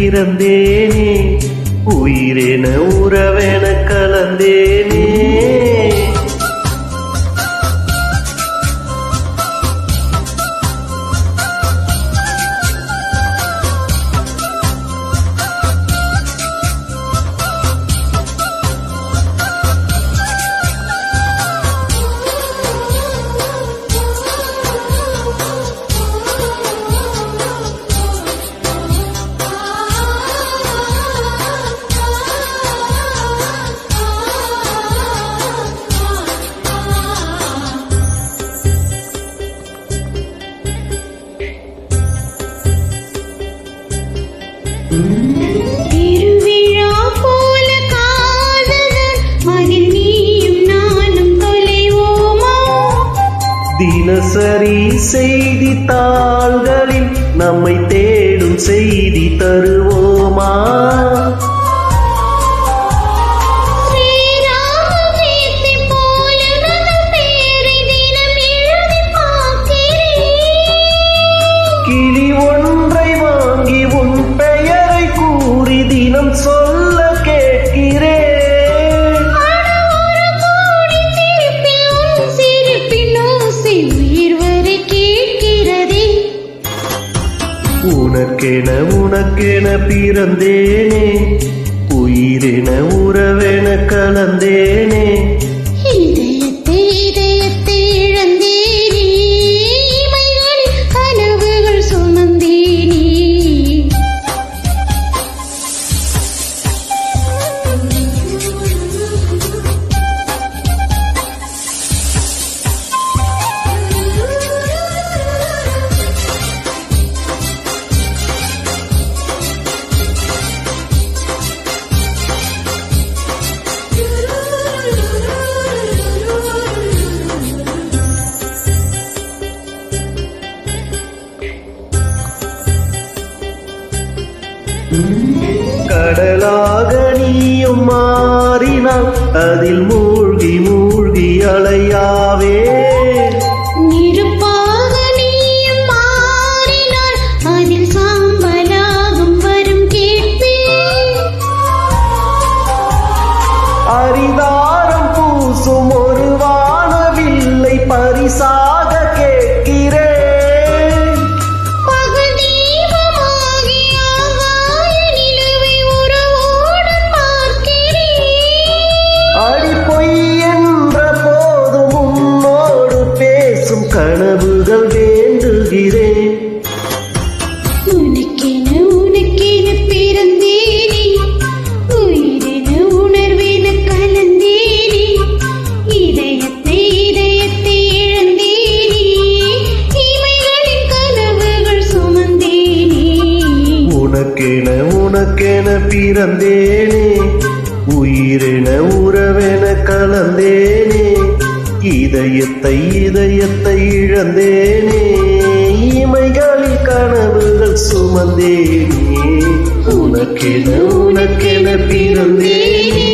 பிறந்தேனே, உயிரென உறவென கலந்தேனே. திருவிழா போல காதலர் அதில் நீயும் நானும் தொலைவோமா? தினசரி செய்தித்தாள்களில் நம்மை தேடும் செய்தி தருவோமா? கிளி ஒன்றை வாங்கி உன் பெயரை கூறி தினம் சொல்ல கேட்கிறேன். உனக்கென உனக்கென பிறந்தேனே, உயிரென உறவென கலந்தேனே. இதயத்தை இதயத்தை இழந்தேனே, இமைகளில் கனவுகள் சுமந்தேனே. கடலாக நீயும் மாறினால் அதில் மூழ்கி மூழ்கி அலையாவே. நெருப்பாக நீயும் மாறினால் அதில் சாம்பலாகும் வரும் கேட்பேன். அரிதாரம் பூசும் ஒரு வானவில்லை பரிசாக கேட்கிறேன். கனவுகள் வேண்டுகிறேன். உனக்கென உனக்கென பிறந்தேனே, உயிரென உணர்வென கலந்தேனே. இதயத்தை இதயத்தை இழந்தேனே, இமைகளின் கனவுகள் சுமந்தேனே. உனக்கென உனக்கென பிறந்தேனே, உயிரென உறவென கலந்தேனே. இதயத்தை இதயத்தை இழந்தேனே, இமைகளில் கனவுகள் சுமந்தேனே. உனக்கென உனக்கென பிறந்தேனே.